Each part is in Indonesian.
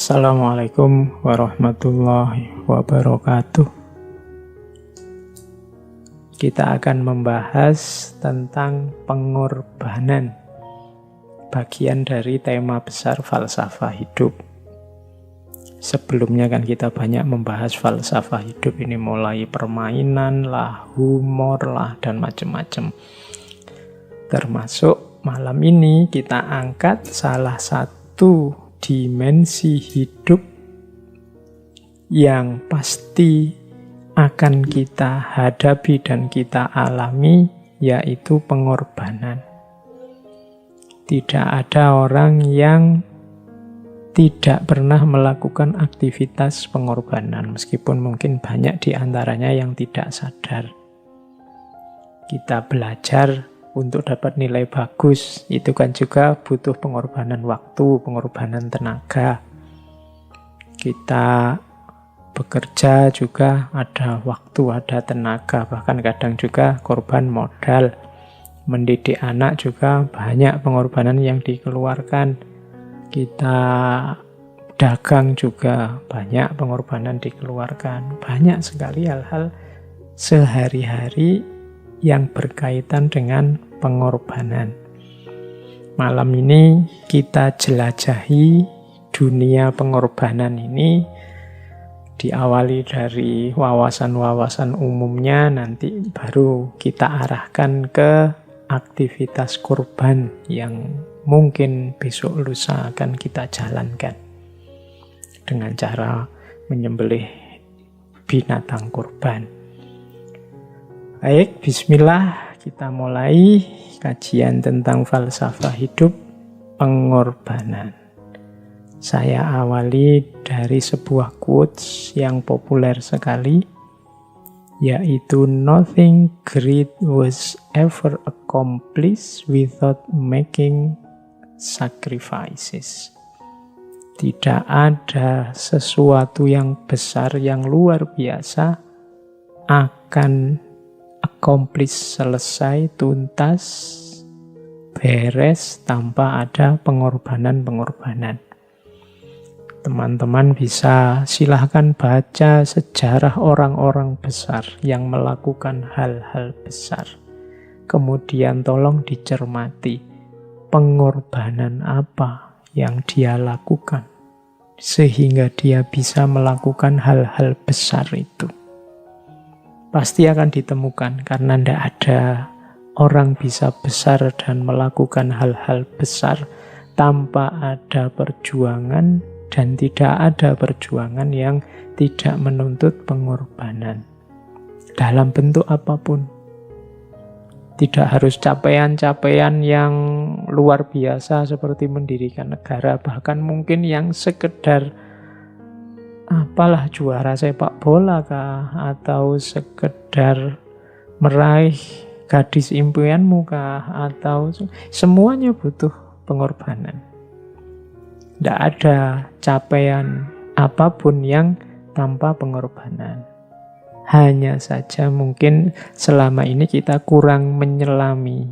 Assalamualaikum warahmatullahi wabarakatuh. Kita akan membahas tentang pengorbanan, bagian dari tema besar falsafah hidup. Sebelumnya kan kita banyak membahas falsafah hidup ini, mulai permainan lah, humor lah, dan macam-macam. Termasuk malam ini kita angkat salah satu dimensi hidup yang pasti akan kita hadapi dan kita alami, yaitu pengorbanan. Tidak ada orang yang tidak pernah melakukan aktivitas pengorbanan, meskipun mungkin banyak di antaranya yang tidak sadar. Kita belajar untuk dapat nilai bagus, itu kan juga butuh pengorbanan waktu, pengorbanan tenaga. Kita bekerja juga ada waktu, ada tenaga, bahkan kadang juga korban modal. Mendidik anak juga banyak pengorbanan yang dikeluarkan. Kita dagang juga banyak pengorbanan dikeluarkan. Banyak sekali hal-hal sehari-hari yang berkaitan dengan pengorbanan. Malam ini kita jelajahi dunia pengorbanan ini, diawali dari wawasan-wawasan umumnya, nanti baru kita arahkan ke aktivitas kurban yang mungkin besok lusa akan kita jalankan dengan cara menyembelih binatang kurban. Baik, bismillah, kita mulai kajian tentang falsafah hidup, pengorbanan. Saya awali dari sebuah quotes yang populer sekali, yaitu nothing great was ever accomplished without making sacrifices. Tidak ada sesuatu yang besar, yang luar biasa akan accomplish, selesai, tuntas, beres tanpa ada pengorbanan-pengorbanan. Teman-teman bisa silahkan baca sejarah orang-orang besar yang melakukan hal-hal besar. Kemudian tolong dicermati pengorbanan apa yang dia lakukan sehingga dia bisa melakukan hal-hal besar itu. Pasti akan ditemukan, karena tidak ada orang bisa besar dan melakukan hal-hal besar tanpa ada perjuangan, dan tidak ada perjuangan yang tidak menuntut pengorbanan dalam bentuk apapun. Tidak harus capaian-capaian yang luar biasa seperti mendirikan negara, bahkan mungkin yang sekedar apalah, juara sepak bola kah, atau sekedar meraih gadis impianmu kah, atau semuanya butuh pengorbanan. Tidak ada capaian apapun yang tanpa pengorbanan. Hanya saja mungkin selama ini kita kurang menyelami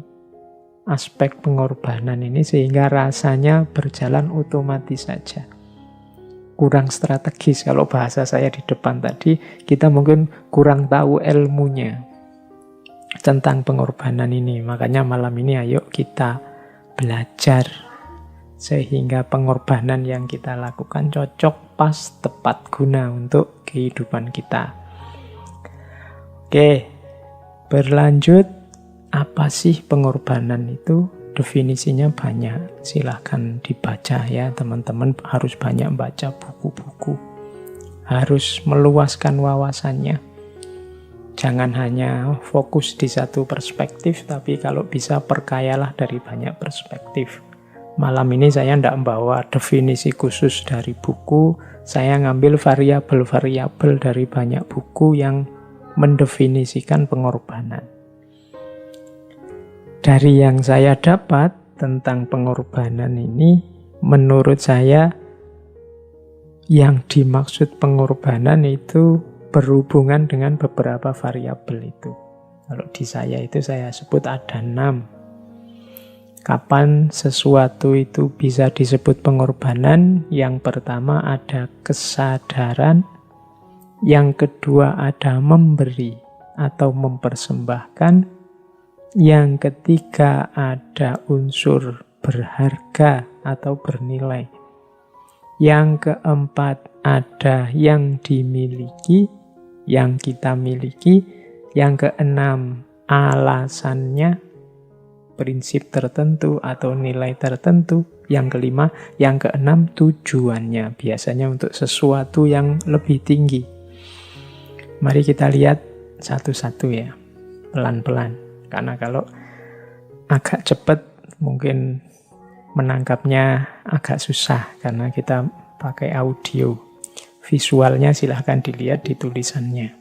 aspek pengorbanan ini sehingga rasanya berjalan otomatis saja. Kurang strategis, kalau bahasa saya di depan tadi, kita mungkin kurang tahu ilmunya tentang pengorbanan ini. Makanya malam ini ayo kita belajar sehingga pengorbanan yang kita lakukan cocok, pas, tepat guna untuk kehidupan kita. Oke, berlanjut, apa sih pengorbanan itu? Definisinya banyak, silahkan dibaca ya teman-teman, harus banyak baca buku-buku, harus meluaskan wawasannya. Jangan hanya fokus di satu perspektif, tapi kalau bisa perkayalah dari banyak perspektif. Malam ini saya tidak membawa definisi khusus dari buku, saya ngambil variabel-variabel dari banyak buku yang mendefinisikan pengorbanan. Dari yang saya dapat tentang pengorbanan ini, menurut saya yang dimaksud pengorbanan itu berhubungan dengan beberapa variabel itu. Kalau di saya itu saya sebut ada 6. Kapan sesuatu itu bisa disebut pengorbanan? Yang pertama ada kesadaran, yang kedua ada memberi atau mempersembahkan, yang ketiga ada unsur berharga atau bernilai, yang keempat ada yang dimiliki, yang kita miliki, yang keenam alasannya, prinsip tertentu atau nilai tertentu, yang kelima, yang keenam tujuannya, biasanya untuk sesuatu yang lebih tinggi. Mari kita lihat satu-satu ya, pelan-pelan. Karena kalau agak cepat mungkin menangkapnya agak susah karena kita pakai audio. Visualnya silahkan dilihat di tulisannya.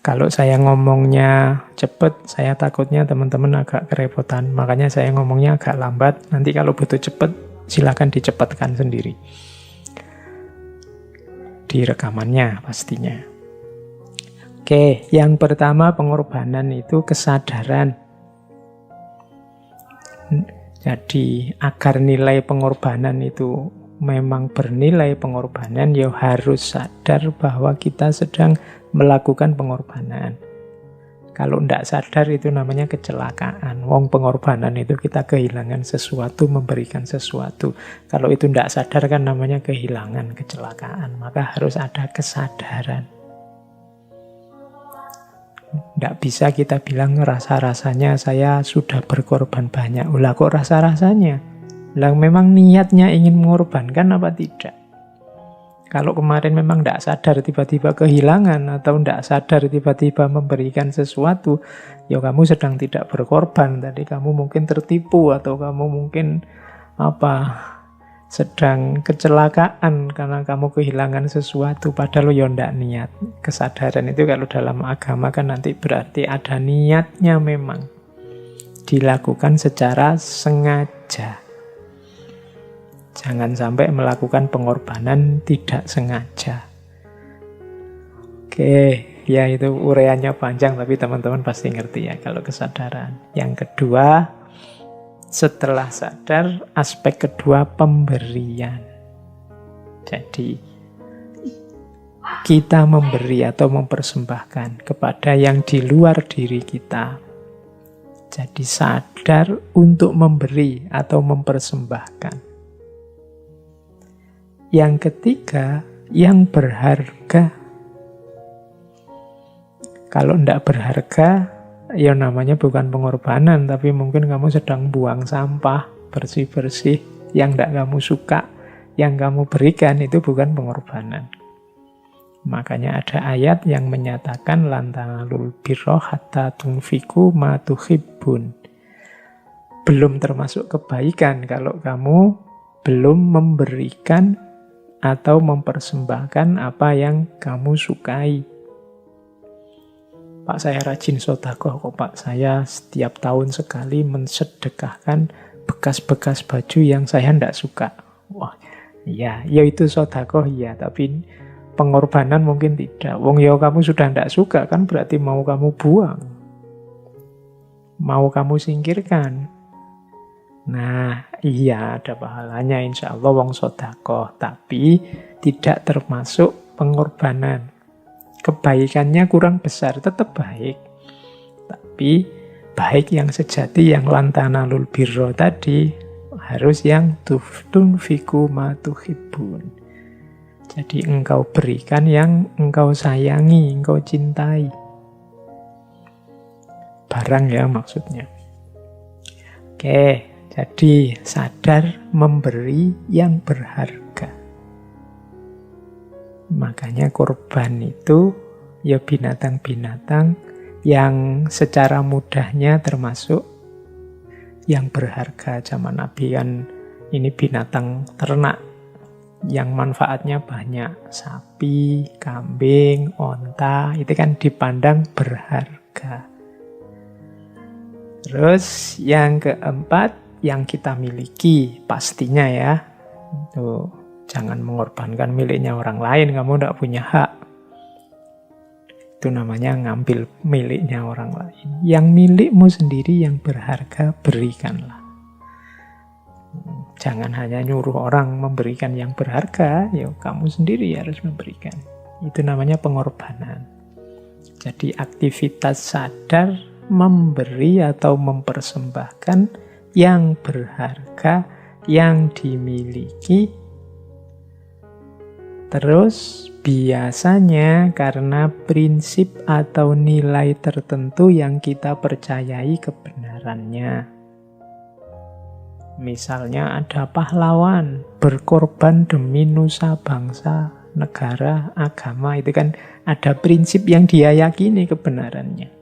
Kalau saya ngomongnya cepat, saya takutnya teman-teman agak kerepotan. Makanya saya ngomongnya agak lambat. Nanti kalau butuh cepat, silakan dicepatkan sendiri. Di rekamannya pastinya. Oke, yang pertama pengorbanan itu kesadaran. Jadi agar nilai pengorbanan itu memang bernilai pengorbanan, ya harus sadar bahwa kita sedang melakukan pengorbanan. Kalau tidak sadar itu namanya kecelakaan. Wong pengorbanan itu kita kehilangan sesuatu, memberikan sesuatu. Kalau itu tidak sadar kan namanya kehilangan, kecelakaan. Maka harus ada kesadaran. Tidak bisa kita bilang rasa-rasanya saya sudah berkorban banyak. Ulah kok rasa-rasanya? Lah memang niatnya ingin mengorbankan apa tidak? Kalau kemarin memang tidak sadar tiba-tiba kehilangan atau tidak sadar tiba-tiba memberikan sesuatu, ya kamu sedang tidak berkorban. Tadi kamu mungkin tertipu atau kamu mungkin sedang kecelakaan karena kamu kehilangan sesuatu padahal ya tidak niat. Kesadaran itu kalau dalam agama kan nanti berarti ada niatnya memang dilakukan secara sengaja. Jangan sampai melakukan pengorbanan tidak sengaja. Oke, ya itu uraiannya panjang tapi teman-teman pasti ngerti ya kalau kesadaran. Yang kedua, setelah sadar, aspek kedua pemberian. Jadi kita memberi atau mempersembahkan kepada yang di luar diri kita. Jadi sadar untuk memberi atau mempersembahkan. Yang ketiga, yang berharga. Kalau tidak berharga, ya namanya bukan pengorbanan, tapi mungkin kamu sedang buang sampah, bersih-bersih, yang tidak kamu suka, yang kamu berikan itu bukan pengorbanan. Makanya ada ayat yang menyatakan lan tanalul birra hatta tunfiqu ma tuhibbun. Belum termasuk kebaikan kalau kamu belum memberikan atau mempersembahkan apa yang kamu sukai. Pak, saya rajin sedekah kok Pak. Saya setiap tahun sekali mensedekahkan bekas-bekas baju yang saya tidak suka. Wah, ya itu sedekah ya, tapi pengorbanan mungkin tidak. Wong ya kamu sudah tidak suka kan berarti mau kamu buang. Mau kamu singkirkan. Nah, iya ada pahalanya insya Allah wong sedekah, tapi tidak termasuk pengorbanan. Kebaikannya kurang besar, tetap baik. Tapi baik yang sejati, yang lan tanalul birra tadi, harus yang tunfiqu ma tuhibbun. Jadi engkau berikan yang engkau sayangi, engkau cintai. Barang ya maksudnya. Oke. Jadi sadar memberi yang berharga. Makanya korban itu ya binatang-binatang yang secara mudahnya termasuk yang berharga. Zaman Nabi kan ini binatang ternak yang manfaatnya banyak. Sapi, kambing, onta itu kan dipandang berharga. Terus yang keempat, yang kita miliki pastinya ya. Tuh, jangan mengorbankan miliknya orang lain, kamu tidak punya hak. Itu namanya ngambil miliknya orang lain. Yang milikmu sendiri yang berharga berikanlah. Jangan hanya nyuruh orang memberikan yang berharga, ya kamu sendiri harus memberikan. Itu namanya pengorbanan. Jadi aktivitas sadar memberi atau mempersembahkan yang berharga, yang dimiliki. Terus biasanya karena prinsip atau nilai tertentu yang kita percayai kebenarannya. Misalnya ada pahlawan berkorban demi nusa bangsa, negara, agama, itu kan ada prinsip yang dia yakini kebenarannya.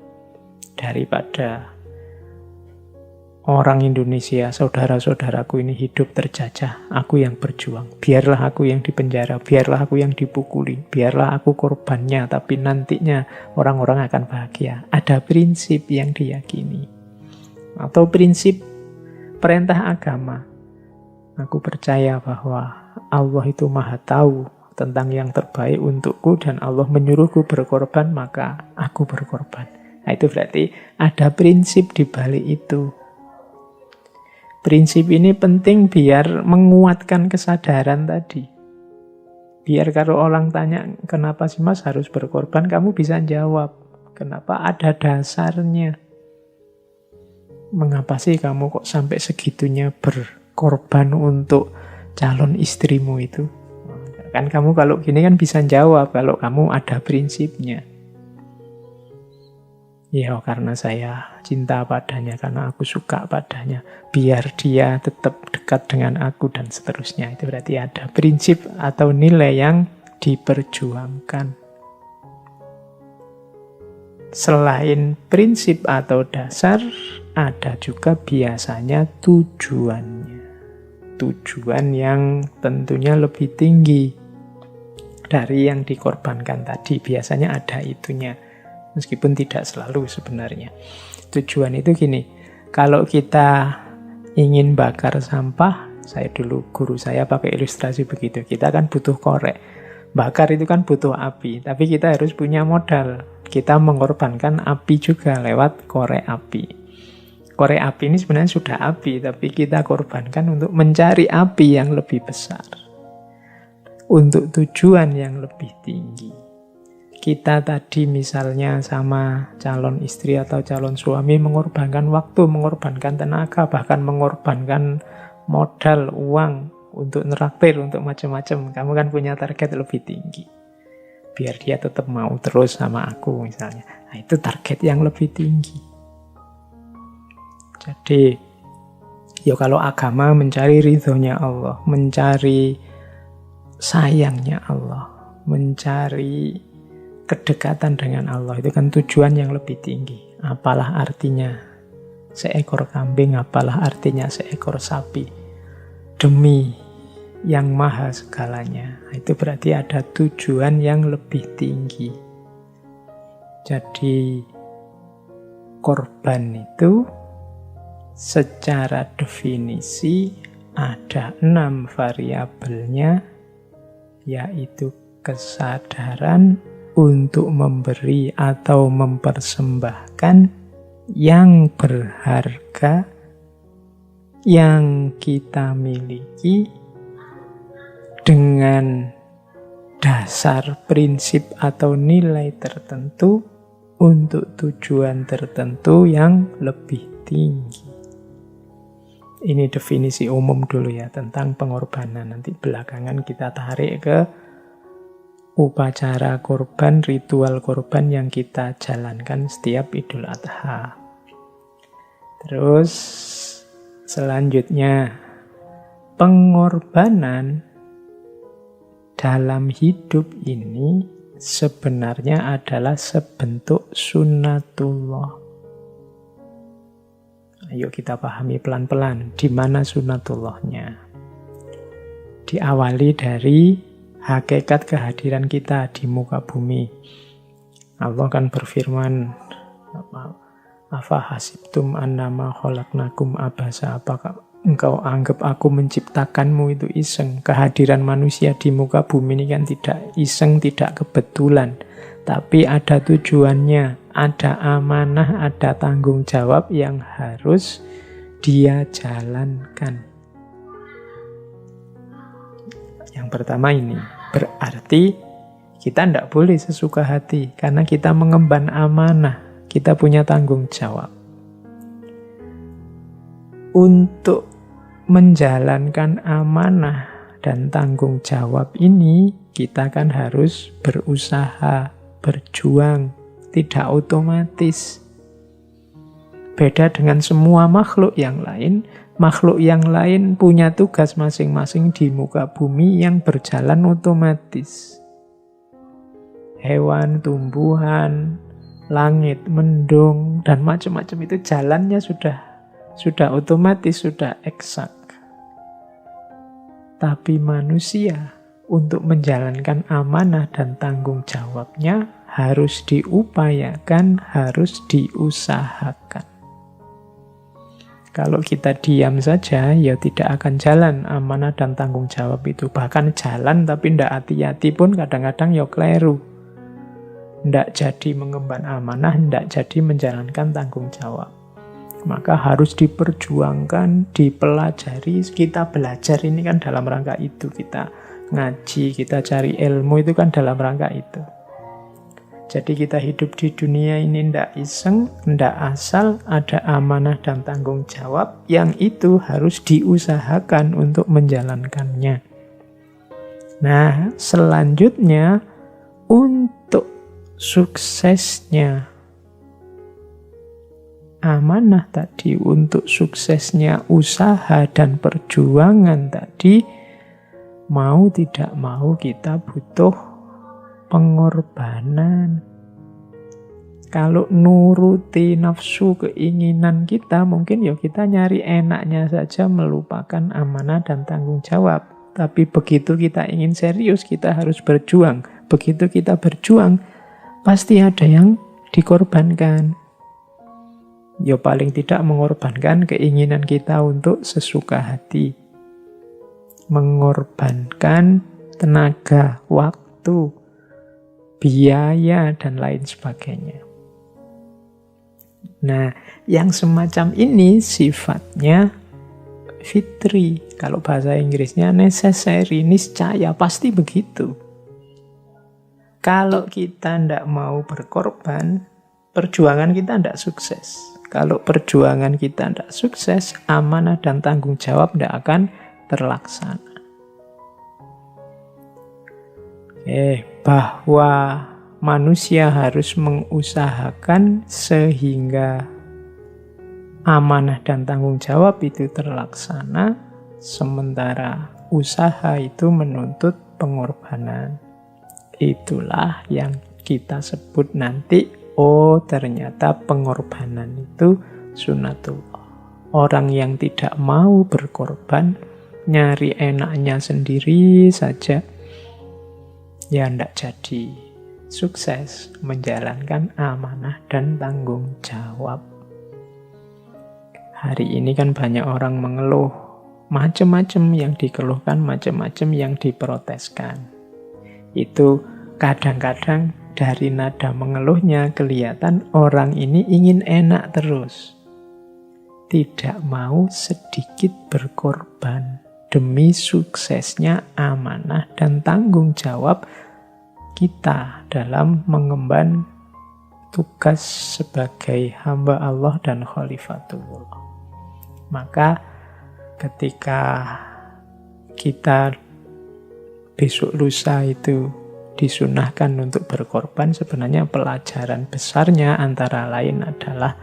Daripada orang Indonesia, saudara-saudaraku ini hidup terjajah, aku yang berjuang. Biarlah aku yang dipenjara, biarlah aku yang dipukuli, biarlah aku korbannya, tapi nantinya orang-orang akan bahagia. Ada prinsip yang diyakini. Atau prinsip perintah agama. Aku percaya bahwa Allah itu maha tahu tentang yang terbaik untukku dan Allah menyuruhku berkorban, maka aku berkorban. Nah, itu berarti ada prinsip di balik itu. Prinsip ini penting biar menguatkan kesadaran tadi. Biar kalau orang tanya, kenapa sih Mas harus berkorban, kamu bisa jawab. Kenapa? Ada dasarnya. Mengapa sih kamu kok sampai segitunya berkorban untuk calon istrimu itu? Kan kamu kalau gini kan bisa jawab kalau kamu ada prinsipnya. Ya karena saya cinta padanya, karena aku suka padanya, biar dia tetap dekat dengan aku dan seterusnya. Itu berarti ada prinsip atau nilai yang diperjuangkan. Selain prinsip atau dasar, ada juga biasanya tujuannya. Tujuan yang tentunya lebih tinggi dari yang dikorbankan tadi. Biasanya ada itunya. Meskipun tidak selalu sebenarnya. Tujuan itu gini, kalau kita ingin bakar sampah, saya dulu guru saya pakai ilustrasi begitu, kita kan butuh korek. Bakar itu kan butuh api, tapi kita harus punya modal. Kita mengorbankan api juga lewat korek api. Korek api ini sebenarnya sudah api, tapi kita korbankan untuk mencari api yang lebih besar. Untuk tujuan yang lebih tinggi. Kita tadi misalnya sama calon istri atau calon suami mengorbankan waktu, mengorbankan tenaga, bahkan mengorbankan modal, uang untuk neraktir, untuk macam-macam. Kamu kan punya target lebih tinggi. Biar dia tetap mau terus sama aku misalnya. Nah, itu target yang lebih tinggi. Jadi, ya kalau agama mencari ridhonya Allah, mencari sayangnya Allah, mencari kedekatan dengan Allah, itu kan tujuan yang lebih tinggi. Apalah artinya seekor kambing, apalah artinya seekor sapi demi yang maha segalanya. Itu berarti ada tujuan yang lebih tinggi. Jadi korban itu secara definisi ada 6 variabelnya, yaitu kesadaran untuk memberi atau mempersembahkan yang berharga yang kita miliki dengan dasar prinsip atau nilai tertentu untuk tujuan tertentu yang lebih tinggi. Ini definisi umum dulu ya tentang pengorbanan. Nanti belakangan kita tarik ke upacara korban, ritual korban yang kita jalankan setiap Idul Adha. Terus selanjutnya, pengorbanan dalam hidup ini sebenarnya adalah sebentuk sunnatullah. Ayo kita pahami pelan-pelan di mana sunnatullahnya. Diawali dari hakikat kehadiran kita di muka bumi. Allah kan berfirman, afa hasibtum annama khalaqnakum abasa, apakah engkau anggap aku menciptakanmu itu iseng? Kehadiran manusia di muka bumi ini kan tidak iseng, tidak kebetulan, tapi ada tujuannya, ada amanah, ada tanggung jawab yang harus dia jalankan. Yang pertama ini, berarti kita tidak boleh sesuka hati karena kita mengemban amanah, kita punya tanggung jawab. Untuk menjalankan amanah dan tanggung jawab ini, kita kan harus berusaha, berjuang, tidak otomatis. Beda dengan semua makhluk yang lain punya tugas masing-masing di muka bumi yang berjalan otomatis. Hewan, tumbuhan, langit, mendung, dan macam-macam itu jalannya sudah otomatis, sudah eksak. Tapi manusia untuk menjalankan amanah dan tanggung jawabnya harus diupayakan, harus diusahakan. Kalau kita diam saja, ya tidak akan jalan amanah dan tanggung jawab itu. Bahkan jalan tapi tidak hati-hati pun kadang-kadang ya keliru. Tidak jadi mengemban amanah, tidak jadi menjalankan tanggung jawab. Maka harus diperjuangkan, dipelajari. Kita belajar ini kan dalam rangka itu. Kita ngaji, kita cari ilmu itu kan dalam rangka itu. Jadi kita hidup di dunia ini tidak iseng, tidak asal, ada amanah dan tanggung jawab yang itu harus diusahakan untuk menjalankannya. Nah, selanjutnya untuk suksesnya amanah tadi, untuk suksesnya usaha dan perjuangan tadi, mau tidak mau kita butuh pengorbanan. Kalau nuruti nafsu keinginan kita, mungkin ya kita nyari enaknya saja, melupakan amanah dan tanggung jawab. Tapi begitu kita ingin serius, kita harus berjuang. Begitu kita berjuang, pasti ada yang dikorbankan. Ya paling tidak mengorbankan keinginan kita untuk sesuka hati. Mengorbankan tenaga, waktu, biaya, dan lain sebagainya. Nah, yang semacam ini sifatnya fitri. Kalau bahasa Inggrisnya necessary, niscaya, pasti begitu. Kalau kita tidak mau berkorban, perjuangan kita tidak sukses. Kalau perjuangan kita tidak sukses, amanah dan tanggung jawab tidak akan terlaksana. Bahwa manusia harus mengusahakan sehingga amanah dan tanggung jawab itu terlaksana, sementara usaha itu menuntut pengorbanan. Itulah yang kita sebut nanti, oh ternyata pengorbanan itu sunnatullah. Orang yang tidak mau berkorban, nyari enaknya sendiri saja, ya tidak jadi sukses menjalankan amanah dan tanggung jawab. Hari ini kan banyak orang mengeluh, macam-macam yang dikeluhkan, macam-macam yang diproteskan. Itu kadang-kadang dari nada mengeluhnya kelihatan orang ini ingin enak terus. Tidak mau sedikit berkorban demi suksesnya amanah dan tanggung jawab kita dalam mengemban tugas sebagai hamba Allah dan khalifatullah. Maka ketika kita besok lusa itu disunahkan untuk berkorban, sebenarnya pelajaran besarnya antara lain adalah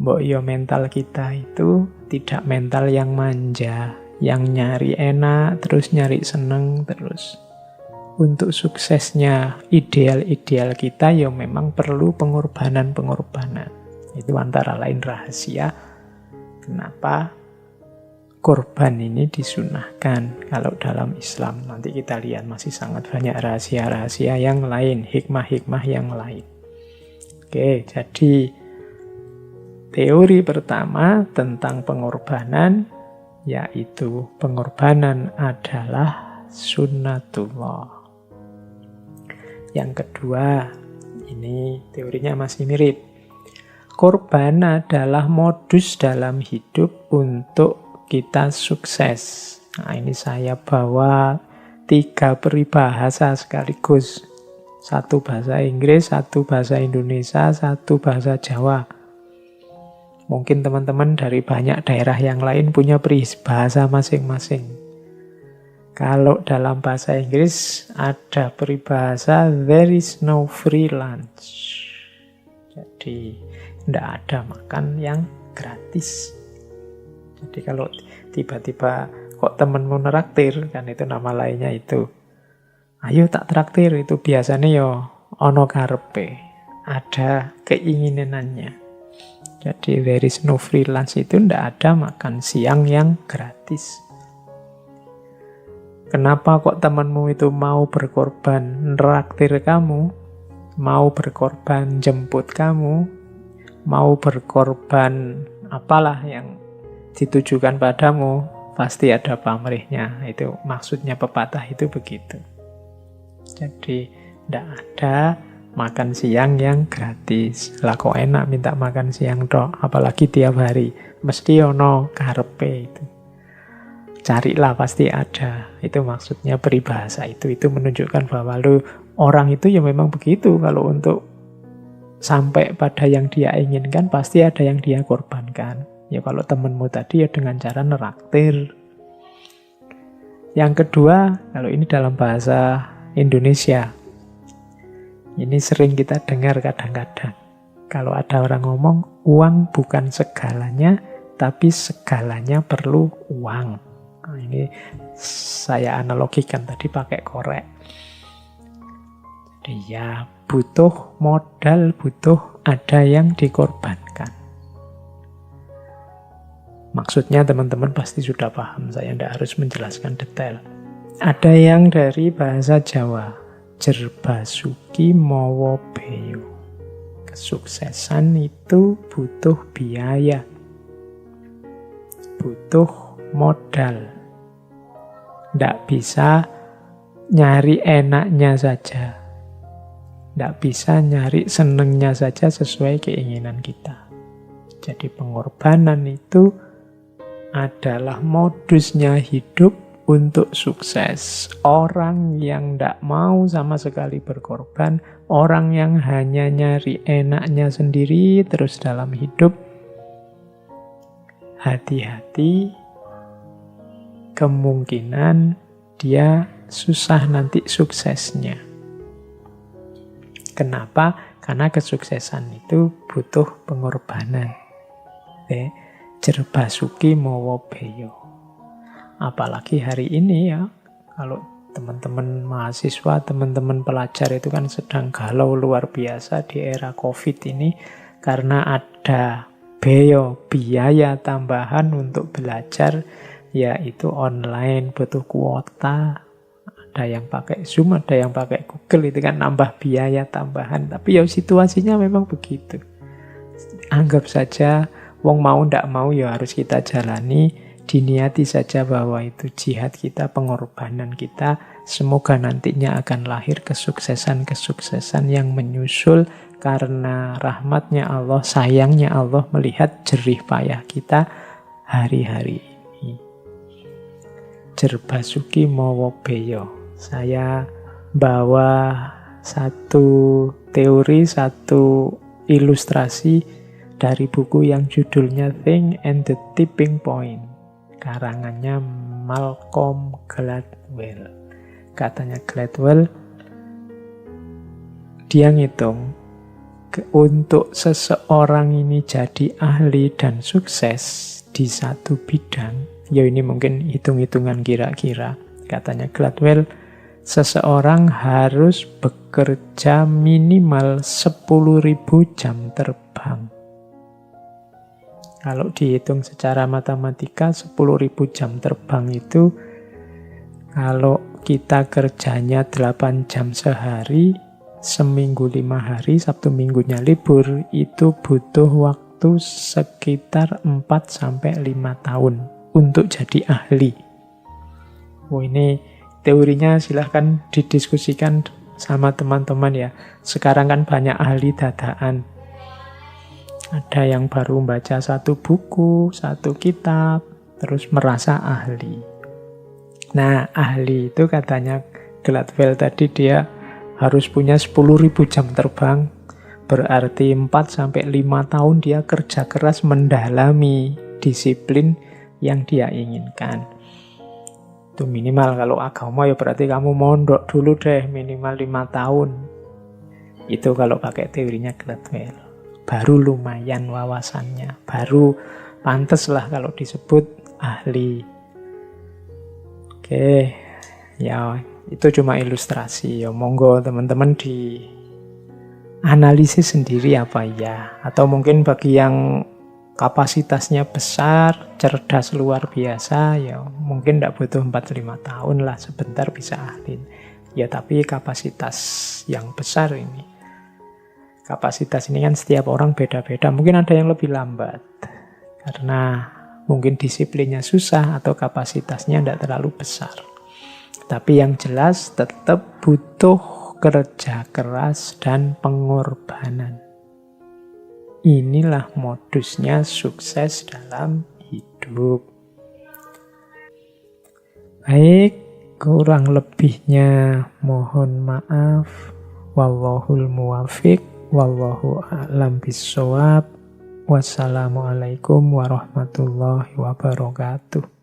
mbok yo mental kita itu tidak mental yang manja, yang nyari enak, terus nyari seneng terus. Untuk suksesnya ideal-ideal kita ya memang perlu pengorbanan-pengorbanan. Itu antara lain rahasia kenapa korban ini disunahkan kalau dalam Islam. Nanti kita lihat masih sangat banyak rahasia-rahasia yang lain, hikmah-hikmah yang lain. Oke, jadi teori pertama tentang pengorbanan, yaitu pengorbanan adalah sunnatullah. Yang kedua, ini teorinya masih mirip. Korban adalah modus dalam hidup untuk kita sukses. Nah, ini saya bawa 3 peribahasa sekaligus. 1 bahasa Inggris, 1 bahasa Indonesia, 1 bahasa Jawa. Mungkin teman-teman dari banyak daerah yang lain punya peribahasa masing-masing. Kalau dalam bahasa Inggris ada peribahasa there is no free lunch. Jadi tidak ada makan yang gratis. Jadi kalau tiba-tiba kok temenmu neraktir, kan itu nama lainnya itu. Ayo tak traktir, itu biasanya yo ono karepe, ada keinginannya. Jadi there is no free lunch itu tidak ada makan siang yang gratis. Kenapa kok temanmu itu mau berkorban neraktir kamu, mau berkorban jemput kamu, mau berkorban apalah yang ditujukan padamu, pasti ada pamrihnya. Itu maksudnya pepatah itu begitu. Jadi tidak ada makan siang yang gratis. Lah kok enak minta makan siang dok, apalagi tiap hari. Mesti ono karepe itu. Carilah pasti ada. Itu maksudnya peribahasa itu. Itu menunjukkan bahwa orang itu ya memang begitu. Kalau untuk sampai pada yang dia inginkan pasti ada yang dia korbankan. Ya kalau temenmu tadi ya dengan cara neraktir. Yang kedua, kalau ini dalam bahasa Indonesia. Ini sering kita dengar kadang-kadang. Kalau ada orang ngomong, uang bukan segalanya, tapi segalanya perlu uang. Nah, ini saya analogikan tadi pakai korek. Jadi ya butuh modal, butuh ada yang dikorbankan. Maksudnya teman-teman pasti sudah paham, saya tidak harus menjelaskan detail. Ada yang dari bahasa Jawa, jerbasuki mawa beyo. Kesuksesan itu butuh biaya, butuh modal. Tidak bisa nyari enaknya saja. Tidak bisa nyari senengnya saja sesuai keinginan kita. Jadi pengorbanan itu adalah modusnya hidup untuk sukses. Orang yang tidak mau sama sekali berkorban, orang yang hanya nyari enaknya sendiri terus dalam hidup, hati-hati, kemungkinan dia susah nanti suksesnya. Kenapa? Karena kesuksesan itu butuh pengorbanan. Jerbasuki mawa beyo. Apalagi hari ini ya, kalau teman-teman mahasiswa, teman-teman pelajar itu kan sedang galau luar biasa di era COVID ini karena ada biaya tambahan untuk belajar, yaitu online, butuh kuota. Ada yang pakai Zoom, ada yang pakai Google, itu kan nambah biaya tambahan. Tapi ya situasinya memang begitu. Anggap saja wong mau ndak mau ya harus kita jalani, diniati saja bahwa itu jihad kita, pengorbanan kita. Semoga nantinya akan lahir kesuksesan-kesuksesan yang menyusul karena rahmatnya Allah, sayangnya Allah melihat jerih payah kita hari-hari ini. Jerbasuki mawa beyo. Saya bawa satu teori, satu ilustrasi dari buku yang judulnya Think and the Tipping Point. Karangannya Malcolm Gladwell. Katanya Gladwell, dia ngitung untuk seseorang ini jadi ahli dan sukses di satu bidang. Ya ini mungkin hitung-hitungan kira-kira. Katanya Gladwell, seseorang harus bekerja minimal 10.000 jam terbang. Kalau dihitung secara matematika, 10.000 jam terbang itu, kalau kita kerjanya 8 jam sehari, seminggu 5 hari, Sabtu minggunya libur, itu butuh waktu sekitar 4-5 tahun untuk jadi ahli. Ini teorinya silahkan didiskusikan sama teman-teman ya. Sekarang kan banyak ahli dadaan. Ada yang baru membaca satu buku, satu kitab, terus merasa ahli. Nah, ahli itu katanya Gladwell tadi dia harus punya 10.000 jam terbang. Berarti 4-5 tahun dia kerja keras mendalami disiplin yang dia inginkan. Itu minimal. Kalau agama ya berarti kamu mondok dulu deh minimal 5 tahun. Itu kalau pakai teorinya Gladwell. Baru lumayan wawasannya. Baru pantes lah kalau disebut ahli. Oke, ya itu cuma ilustrasi. Ya monggo teman-teman di analisis sendiri apa ya. Atau mungkin bagi yang kapasitasnya besar, cerdas luar biasa, ya mungkin tidak butuh 4-5 tahun lah, sebentar bisa ahli. Ya tapi kapasitas yang besar ini. Kapasitas ini kan setiap orang beda-beda. Mungkin ada yang lebih lambat. Karena mungkin disiplinnya susah atau kapasitasnya tidak terlalu besar. Tapi yang jelas tetap butuh kerja keras dan pengorbanan. Inilah modusnya sukses dalam hidup. Baik, kurang lebihnya mohon maaf. Wallahul muwafiq, wallahu a'lam bissawab. Wassalamualaikum warahmatullahi wabarakatuh.